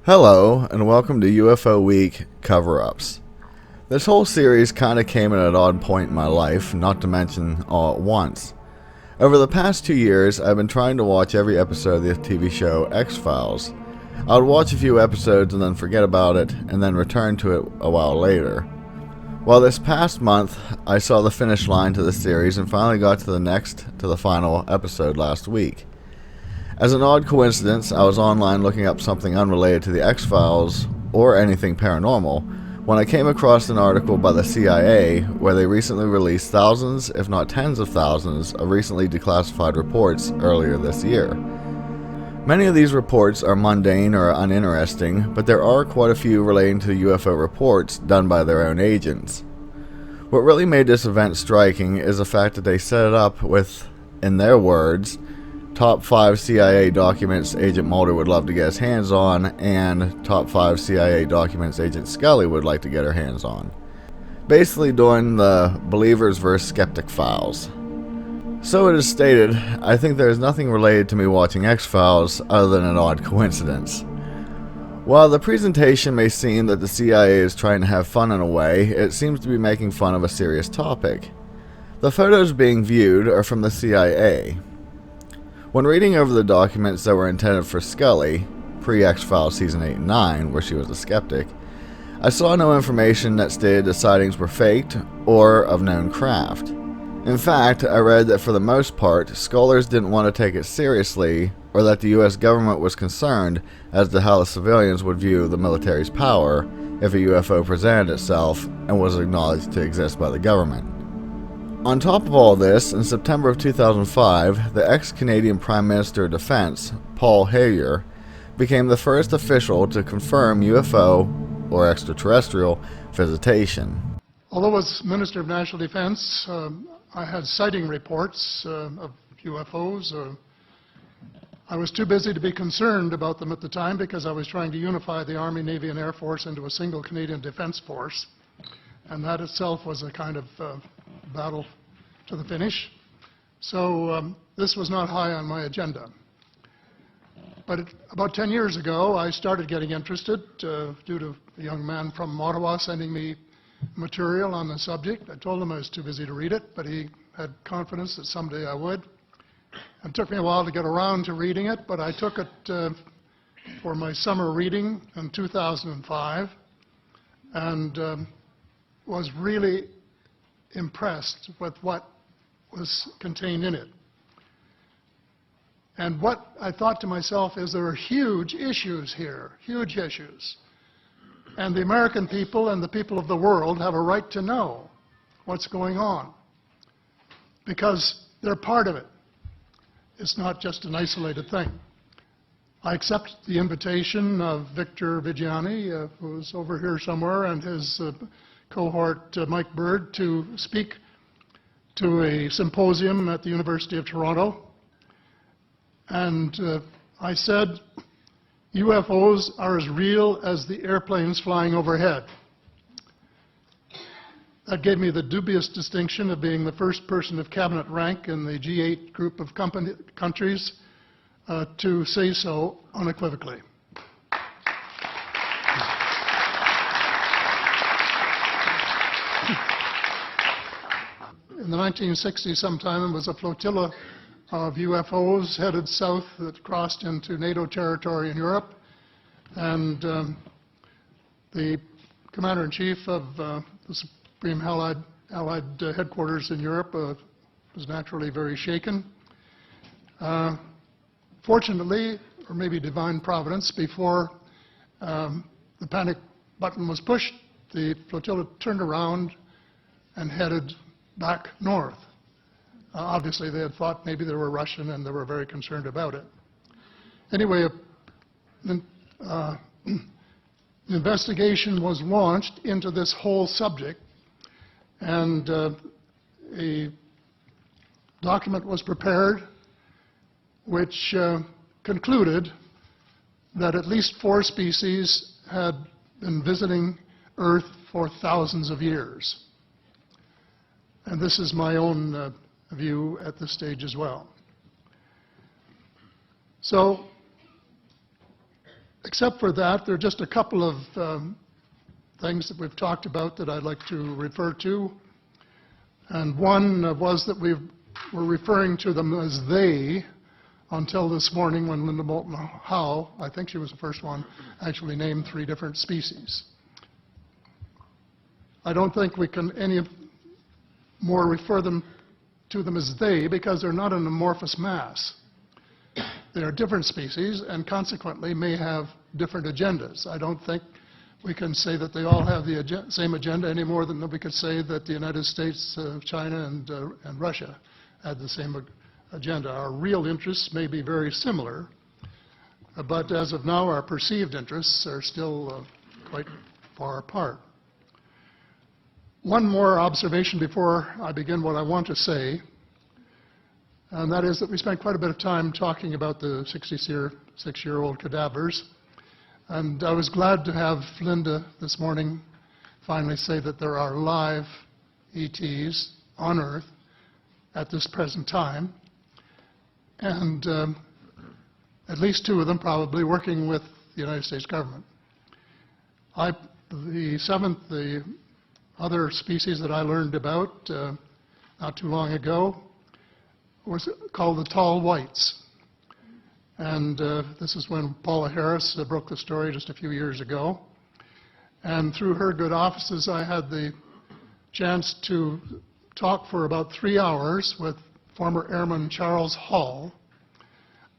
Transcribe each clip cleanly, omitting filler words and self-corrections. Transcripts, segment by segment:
Hello, and welcome to UFO Week Cover-Ups. This whole series kind of came at an odd point in my life, not to mention all at once. Over the past 2 years, I've been trying to watch every episode of the TV show X-Files. I would watch a few episodes and then forget about it, and then return to it a while later. Well, this past month, I saw the finish line to the series and finally got to the final episode last week. As an odd coincidence, I was online looking up something unrelated to the X-Files or anything paranormal when I came across an article by the CIA where they recently released thousands, if not tens of thousands, of recently declassified reports earlier this year. Many of these reports are mundane or uninteresting, but there are quite a few relating to UFO reports done by their own agents. What really made this event striking is the fact that they set it up with, in their words, top 5 CIA documents Agent Mulder would love to get his hands on, and top 5 CIA documents Agent Scully would like to get her hands on. Basically doing the believers versus skeptic files. So it is stated, I think there is nothing related to me watching X-Files other than an odd coincidence. While the presentation may seem that the CIA is trying to have fun in a way, it seems to be making fun of a serious topic. The photos being viewed are from the CIA. When reading over the documents that were intended for Scully, pre-X-Files Season 8 and 9, where she was a skeptic, I saw no information that stated the sightings were faked or of known craft. In fact, I read that for the most part, scholars didn't want to take it seriously, or that the US government was concerned as to how the civilians would view the military's power if a UFO presented itself and was acknowledged to exist by the government. On top of all this, in September of 2005, the ex-Canadian Prime Minister of Defense, Paul Hellyer, became the first official to confirm UFO, or extraterrestrial, visitation. Although as Minister of National Defense, I had sighting reports of UFOs. I was too busy to be concerned about them at the time because I was trying to unify the Army, Navy, and Air Force into a single Canadian Defense Force. And that itself was a kind of battle to the finish. So this was not high on my agenda. But about 10 years ago, I started getting interested due to a young man from Ottawa sending me material on the subject. I told him I was too busy to read it, but he had confidence that someday I would. It took me a while to get around to reading it, but I took it for my summer reading in 2005 and was really impressed with what was contained in it. And what I thought to myself is there are huge issues here, huge issues. And the American people and the people of the world have a right to know what's going on because they're part of it. It's not just an isolated thing. I accept the invitation of Victor Vigiani, who's over here somewhere, and his cohort Mike Bird to speak to a symposium at the University of Toronto. And I said, UFOs are as real as the airplanes flying overhead. That gave me the dubious distinction of being the first person of cabinet rank in the G8 group of countries to say so unequivocally. In the 1960s sometime, there was a flotilla of UFOs headed south that crossed into NATO territory in Europe. And the Commander-in-Chief of the Supreme Allied Headquarters in Europe was naturally very shaken. Fortunately, or maybe divine providence, before the panic button was pushed, the flotilla turned around and headed back north. Obviously, they had thought maybe they were Russian and they were very concerned about it. Anyway, the investigation was launched into this whole subject, and a document was prepared which concluded that at least 4 species had been visiting Earth for thousands of years. And this is my own view at this stage as well. So Except for that, there are just a couple of things that we've talked about that I'd like to refer to. And one was that we were referring to them as they until this morning when Linda Moulton Howe, I think she was the first one, actually named 3 different species. I don't think we can any more refer to them as they because they're not an amorphous mass. They are different species and consequently may have different agendas. I don't think we can say that they all have the same agenda any more than we could say that the United States, China, and Russia had the same agenda. Our real interests may be very similar, but as of now, our perceived interests are still quite far apart. One more observation before I begin what I want to say, and that is that we spent quite a bit of time talking about the 66-year-old cadavers. And I was glad to have Linda this morning finally say that there are live ETs on Earth at this present time, and at least 2 of them probably working with the United States government. The other species that I learned about not too long ago was called the tall whites. And this is when Paula Harris broke the story just a few years ago. And through her good offices, I had the chance to talk for about 3 hours with former Airman Charles Hall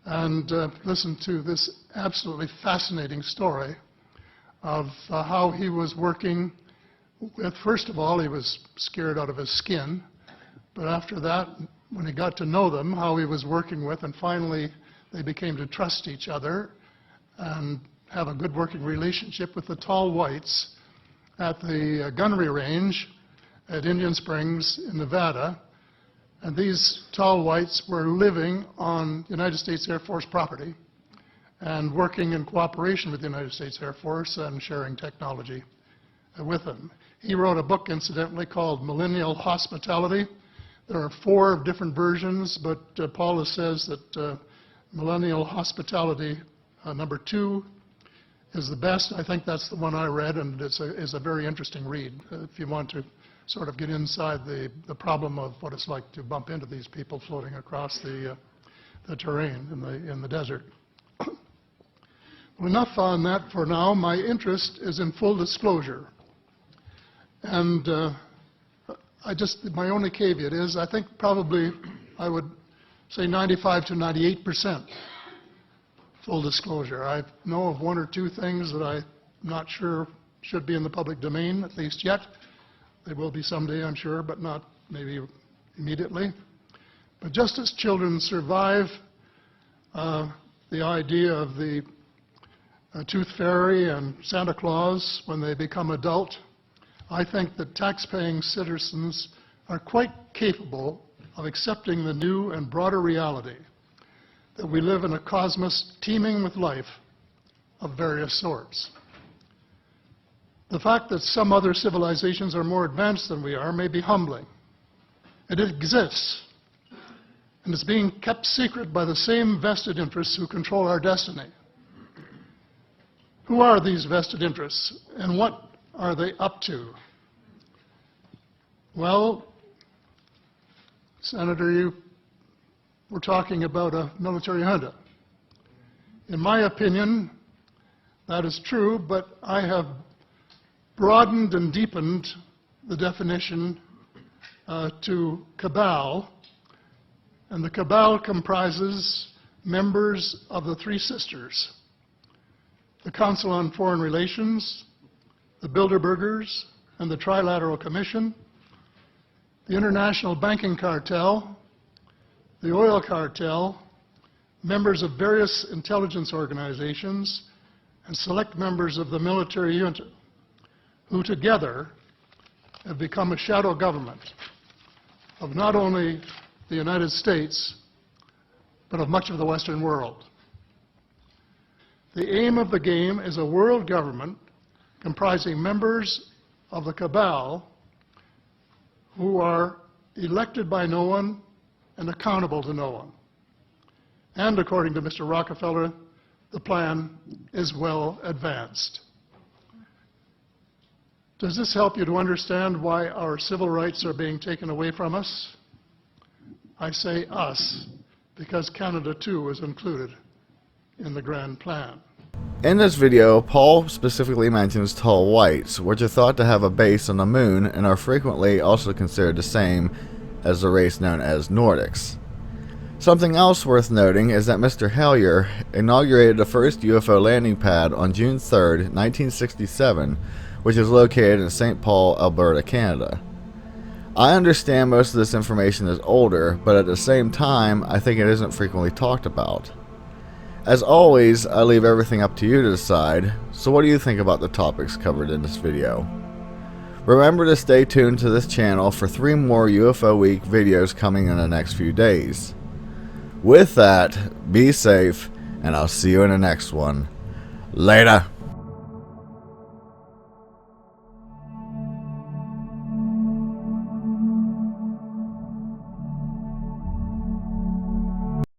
and listen to this absolutely fascinating story of how he was working with, first of all, he was scared out of his skin, but after that, when he got to know them, how he was working with, and finally they became to trust each other and have a good working relationship with the tall whites at the gunnery range at Indian Springs in Nevada. And these tall whites were living on United States Air Force property and working in cooperation with the United States Air Force and sharing technology with them. He wrote a book, incidentally, called Millennial Hospitality. There are 4 different versions, but Paula says that Millennial Hospitality number 2 is the best. I think that's the one I read, and it's a very interesting read if you want to sort of get inside the problem of what it's like to bump into these people floating across the terrain in the desert. Well, enough on that for now. My interest is in full disclosure. And my only caveat is I think probably I would say 95 to 98% full disclosure. I know of 1 or 2 things that I'm not sure should be in the public domain, at least yet. They will be someday, I'm sure, but not maybe immediately. But just as children survive the idea of the Tooth Fairy and Santa Claus when they become adult, I think that tax-paying citizens are quite capable of accepting the new and broader reality that we live in a cosmos teeming with life of various sorts. The fact that some other civilizations are more advanced than we are may be humbling. It exists, and it's being kept secret by the same vested interests who control our destiny. Who are these vested interests, and what are they up to? Well, Senator, you were talking about a military junta. In my opinion, that is true, but I have broadened and deepened the definition to cabal, and the cabal comprises members of the 3 sisters: the Council on Foreign Relations, the Bilderbergers, and the Trilateral Commission, the International Banking Cartel, the Oil Cartel, members of various intelligence organizations, and select members of the military junta, who together have become a shadow government of not only the United States, but of much of the Western world. The aim of the game is a world government comprising members of the cabal who are elected by no one and accountable to no one. And according to Mr. Rockefeller, the plan is well advanced. Does this help you to understand why our civil rights are being taken away from us? I say us, because Canada too is included in the grand plan. In this video, Paul specifically mentions tall whites, which are thought to have a base on the moon and are frequently also considered the same as the race known as Nordics. Something else worth noting is that Mr. Hellyer inaugurated the first UFO landing pad on June 3, 1967, which is located in St. Paul, Alberta, Canada. I understand most of this information is older, but at the same time, I think it isn't frequently talked about. As always, I leave everything up to you to decide, so what do you think about the topics covered in this video? Remember to stay tuned to this channel for 3 more UFO Week videos coming in the next few days. With that, be safe, and I'll see you in the next one. Later!